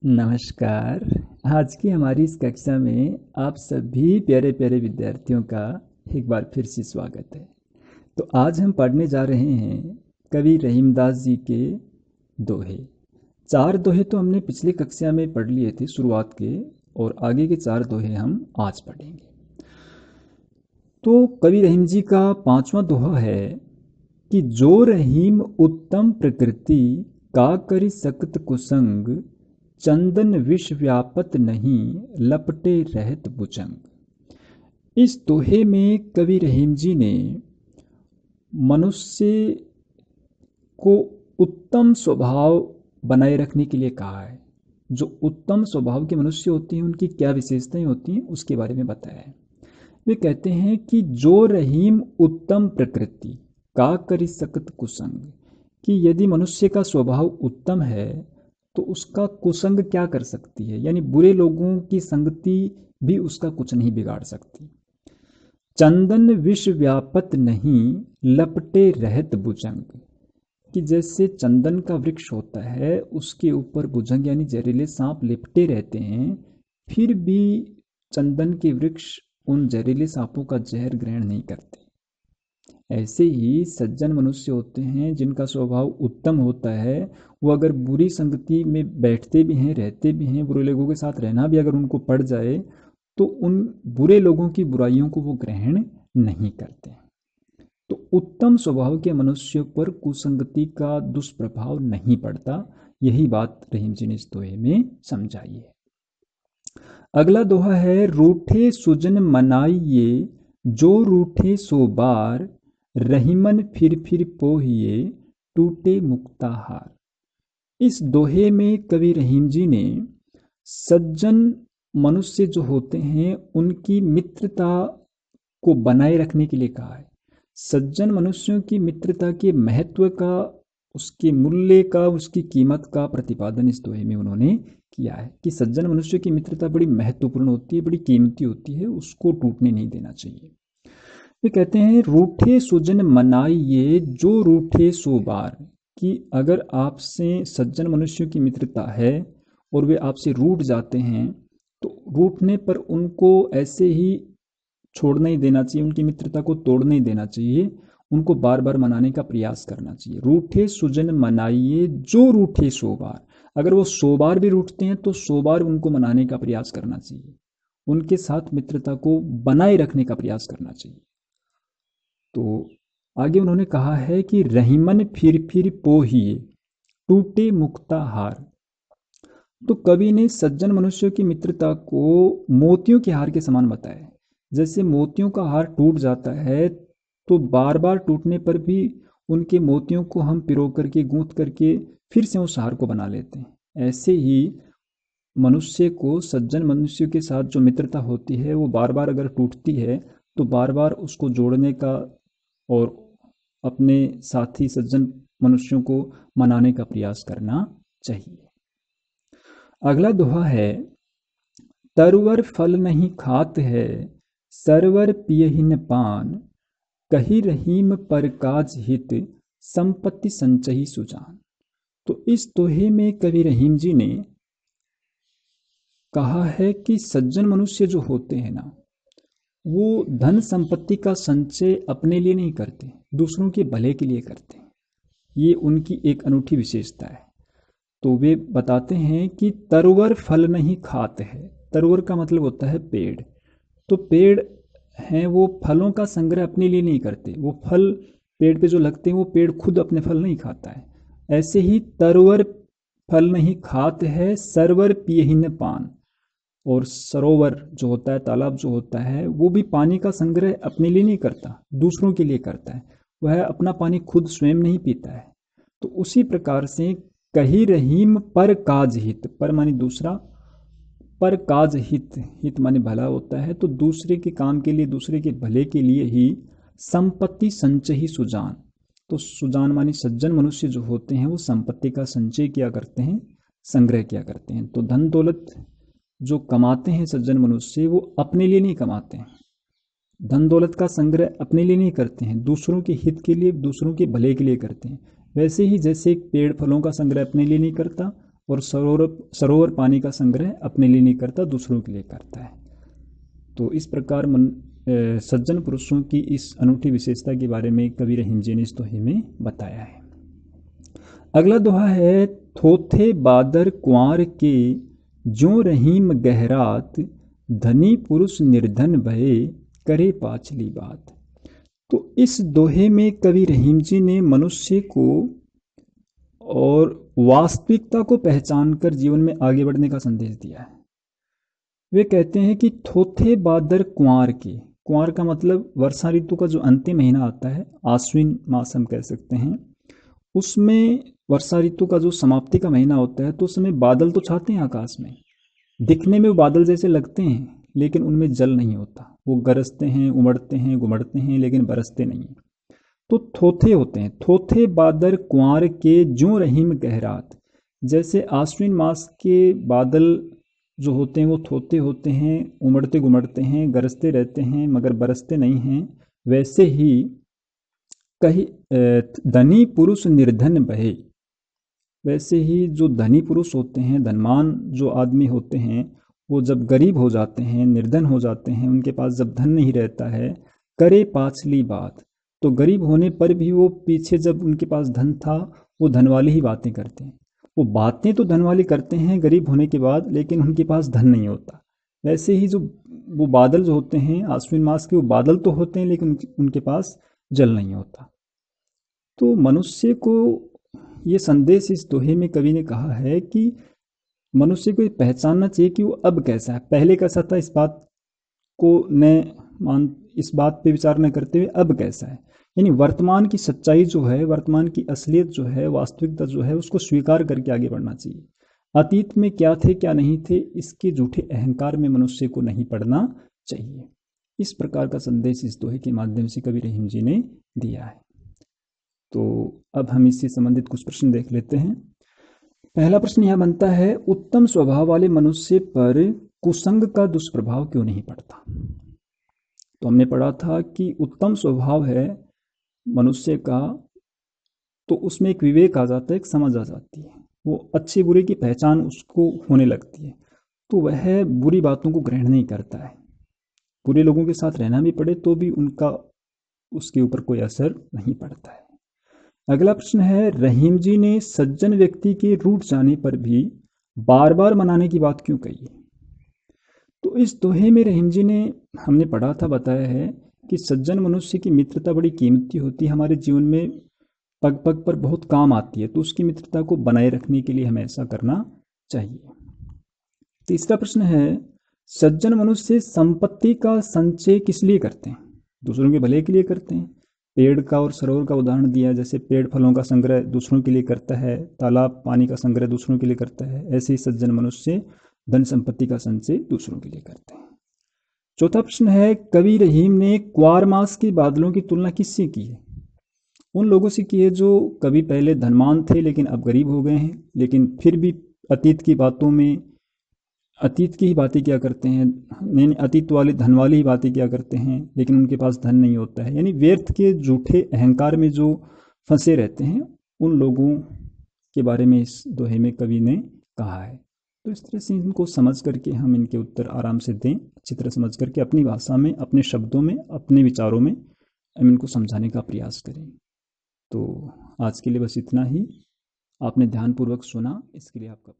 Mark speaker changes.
Speaker 1: नमस्कार। आज की हमारी इस कक्षा में आप सभी प्यारे प्यारे विद्यार्थियों का एक बार फिर से स्वागत है। तो आज हम पढ़ने जा रहे हैं कवि रहीमदास जी के दोहे। 4 दोहे तो हमने पिछली कक्षा में पढ़ लिए थे शुरुआत के, और आगे के 4 दोहे हम आज पढ़ेंगे। तो कवि रहीम जी का 5वां दोहा है कि जो रहीम उत्तम प्रकृति का करि सकत कुसंग, चंदन विष व्यापत नहीं लपटे रहत भुजंग। इस दोहे में कवि रहीम जी ने मनुष्य को उत्तम स्वभाव बनाए रखने के लिए कहा है। जो उत्तम स्वभाव के मनुष्य होते हैं उनकी क्या विशेषताएं होती हैं उसके बारे में बताया है। वे कहते हैं कि जो रहीम उत्तम प्रकृति का करि सकत कुसंग, कि यदि मनुष्य का स्वभाव उत्तम है तो उसका कुसंग क्या कर सकती है, यानी बुरे लोगों की संगति भी उसका कुछ नहीं बिगाड़ सकती। चंदन विष व्यापत नहीं लपटे रहत भुजंग, कि जैसे चंदन का वृक्ष होता है उसके ऊपर भुजंग यानी जहरीले सांप लिपटे रहते हैं, फिर भी चंदन के वृक्ष उन जहरीले सांपों का जहर ग्रहण नहीं करते। ऐसे ही सज्जन मनुष्य होते हैं जिनका स्वभाव उत्तम होता है, वो अगर बुरी संगति में बैठते भी हैं, रहते भी हैं, बुरे लोगों के साथ रहना भी अगर उनको पड़ जाए तो उन बुरे लोगों की बुराइयों को वो ग्रहण नहीं करते। तो उत्तम स्वभाव के मनुष्य पर कुसंगति का दुष्प्रभाव नहीं पड़ता। यही बात रहीम जी ने इस दोहे में समझाई है। अगला दोहा है, रूठे सुजन मनाइये जो रूठे सो बार, रहीमन फिर पोहिए टूटे मुक्ताहार। इस दोहे में कवि रहीम जी ने सज्जन मनुष्य जो होते हैं उनकी मित्रता को बनाए रखने के लिए कहा है। सज्जन मनुष्यों की मित्रता के महत्व का, उसके मूल्य का, उसकी कीमत का प्रतिपादन इस दोहे में उन्होंने किया है कि सज्जन मनुष्य की मित्रता बड़ी महत्वपूर्ण होती है, बड़ी कीमती होती है, उसको टूटने नहीं देना चाहिए। वे कहते हैं, रूठे सुजन मनाइये जो रूठे सो बार, कि अगर आपसे सज्जन मनुष्यों की मित्रता है और वे आपसे रूठ जाते हैं तो रूठने पर उनको ऐसे ही छोड़ नहीं देना चाहिए, उनकी मित्रता को तोड़ नहीं देना चाहिए, उनको बार बार मनाने का प्रयास करना चाहिए। रूठे सुजन मनाइए जो रूठे सो बार, अगर वो 100 बार भी रूठते हैं तो 100 बार उनको मनाने का प्रयास करना चाहिए, उनके साथ मित्रता को बनाए रखने का प्रयास करना चाहिए। तो आगे उन्होंने कहा है कि रहीमन फिर पोहिए टूटे मुक्ता हार। तो कवि ने सज्जन मनुष्यों की मित्रता को मोतियों के हार के समान बताया। जैसे मोतियों का हार टूट जाता है तो बार बार टूटने पर भी उनके मोतियों को हम पिरो करके गूंथ करके फिर से उस हार को बना लेते हैं। ऐसे ही मनुष्य को सज्जन मनुष्य के साथ जो मित्रता होती है वो बार बार अगर टूटती है तो बार बार उसको जोड़ने का और अपने साथी सज्जन मनुष्यों को मनाने का प्रयास करना चाहिए। अगला दोहा है, तरवर फल नहीं खात है सरवर पियहिन पान, कही रहीम पर काज हित संपत्ति संचही सुजान। तो इस दोहे में कवि रहीम जी ने कहा है कि सज्जन मनुष्य जो होते हैं ना, वो धन संपत्ति का संचय अपने लिए नहीं करते, दूसरों के भले के लिए करते हैं। ये उनकी एक अनूठी विशेषता है। तो वे बताते हैं कि तरवर फल नहीं खाते है। तरवर का मतलब होता है पेड़। तो पेड़ हैं वो फलों का संग्रह अपने लिए नहीं करते, वो फल पेड़ पे जो लगते हैं वो पेड़ खुद अपने फल नहीं खाता है। ऐसे ही तरवर फल नहीं खाते है सरवर पियहिन पान, और सरोवर जो होता है, तालाब जो होता है, वो भी पानी का संग्रह अपने लिए नहीं करता, दूसरों के लिए करता है। वह अपना पानी खुद स्वयं नहीं पीता है। तो उसी प्रकार से कही रहीम पर काज हित, पर माने दूसरा, पर काज हित, हित माने भला होता है, तो दूसरे के काम के लिए, दूसरे के भले के लिए ही संपत्ति संचय सुजान। तो सुजान माने सज्जन मनुष्य जो होते हैं वो संपत्ति का संचय किया करते हैं, संग्रह किया करते हैं। तो धन दौलत जो कमाते हैं सज्जन मनुष्य वो अपने लिए नहीं कमाते हैं, धन दौलत का संग्रह अपने लिए नहीं करते हैं, दूसरों के हित के लिए, दूसरों के भले के लिए करते हैं। वैसे ही जैसे एक पेड़ फलों का संग्रह अपने लिए नहीं करता और सरोवर पानी का संग्रह अपने लिए नहीं करता, दूसरों के लिए करता है। तो इस प्रकार सज्जन पुरुषों की इस अनूठी विशेषता के बारे में कवि रहीम जी ने इस दोहे में बताया है। अगला दोहा है, थोथे बादर कुंवर के ज्यों रहीम गहरात, धनी पुरुष निर्धन भये करे पाछली बात। तो इस दोहे में कवि रहीम जी ने मनुष्य को और वास्तविकता को पहचान कर जीवन में आगे बढ़ने का संदेश दिया है। वे कहते हैं कि थोथे बादर कुंवर के, कुंवर का मतलब वर्षा ऋतु का जो अंतिम महीना आता है, आश्विन मास हम कह सकते हैं, उसमें वर्षा ऋतु का जो समाप्ति का महीना होता है तो उस समय बादल तो छाते हैं आकाश में, दिखने में वो बादल जैसे लगते हैं, लेकिन उनमें जल नहीं होता। वो गरजते हैं, उमड़ते हैं, घुमड़ते हैं, लेकिन बरसते नहीं हैं। तो थोथे होते हैं। थोथे बादर कुंवर के ज्यों रहीम गहरात, जैसे आश्विन मास के बादल जो होते हैं वो थोथे होते हैं, उमड़ते घुमड़ते हैं, गरजते रहते हैं, मगर बरसते नहीं हैं, वैसे ही कहीं धनी पुरुष निर्धन बहे, वैसे ही जो धनी पुरुष होते हैं, धनवान जो आदमी होते हैं, वो जब गरीब हो जाते हैं, निर्धन हो जाते हैं, उनके पास जब धन नहीं रहता है, करे पाछली बात, तो गरीब होने पर भी वो पीछे जब उनके पास धन था वो धन वाली ही बातें करते हैं। वो बातें तो धन वाली करते हैं गरीब होने के बाद, लेकिन उनके पास धन नहीं होता। वैसे ही जो वो बादल जो होते हैं आश्विन मास के, वो बादल तो होते हैं लेकिन उनके पास जल नहीं होता। तो मनुष्य को ये संदेश इस दोहे में कवि ने कहा है कि मनुष्य को ये पहचानना चाहिए कि वो अब कैसा है, पहले कैसा था, इस बात पे विचार न करते हुए अब कैसा है। यानी वर्तमान की सच्चाई जो है, वर्तमान की असलियत जो है, वास्तविकता जो है, उसको स्वीकार करके आगे बढ़ना चाहिए। अतीत में क्या थे क्या नहीं थे, इसके झूठे अहंकार में मनुष्य को नहीं पड़ना चाहिए। इस प्रकार का संदेश इस दोहे के माध्यम से कवि रहीम जी ने दिया है। तो अब हम इससे संबंधित कुछ प्रश्न देख लेते हैं। पहला प्रश्न यह बनता है, उत्तम स्वभाव वाले मनुष्य पर कुसंग का दुष्प्रभाव क्यों नहीं पड़ता। तो हमने पढ़ा था कि उत्तम स्वभाव है मनुष्य का, तो उसमें एक विवेक आ जाता है, एक समझ आ जाती है, वो अच्छे बुरे की पहचान उसको होने लगती है, तो वह बुरी बातों को ग्रहण नहीं करता है। बुरे लोगों के साथ रहना भी पड़े तो भी उनका उसके ऊपर कोई असर नहीं पड़ता है। अगला प्रश्न है, रहीम जी ने सज्जन व्यक्ति के रूठ जाने पर भी बार बार मनाने की बात क्यों कही है। तो इस दोहे में रहीम जी ने, हमने पढ़ा था, बताया है कि सज्जन मनुष्य की मित्रता बड़ी कीमती होती है, हमारे जीवन में पग पग पर बहुत काम आती है, तो उसकी मित्रता को बनाए रखने के लिए हमें ऐसा करना चाहिए। तीसरा प्रश्न है, सज्जन मनुष्य संपत्ति का संचय किस लिए करते हैं। दूसरों के भले के लिए करते हैं। पेड़ का और सरोवर का उदाहरण दिया, जैसे पेड़ फलों का संग्रह दूसरों के लिए करता है, तालाब पानी का संग्रह दूसरों के लिए करता है, ऐसे ही सज्जन मनुष्य धन संपत्ति का संचय दूसरों के लिए करते हैं। चौथा प्रश्न है, कवि रहीम ने क्वार मास के बादलों की तुलना किससे की है। उन लोगों से की है जो कभी पहले धनवान थे लेकिन अब गरीब हो गए हैं, लेकिन फिर भी अतीत की बातों में अतीत की ही बातें क्या करते हैं, नहीं अतीत वाली धन वाली ही बातें क्या करते हैं, लेकिन उनके पास धन नहीं होता है। यानी व्यर्थ के झूठे अहंकार में जो फंसे रहते हैं, उन लोगों के बारे में इस दोहे में कवि ने कहा है। तो इस तरह से इनको समझ करके हम इनके उत्तर आराम से दें, अच्छी तरह समझ करके अपनी भाषा में, अपने शब्दों में, अपने विचारों में हम इनको समझाने का प्रयास करें। तो आज के लिए बस इतना ही। आपने ध्यानपूर्वक सुना, इसके लिए आपका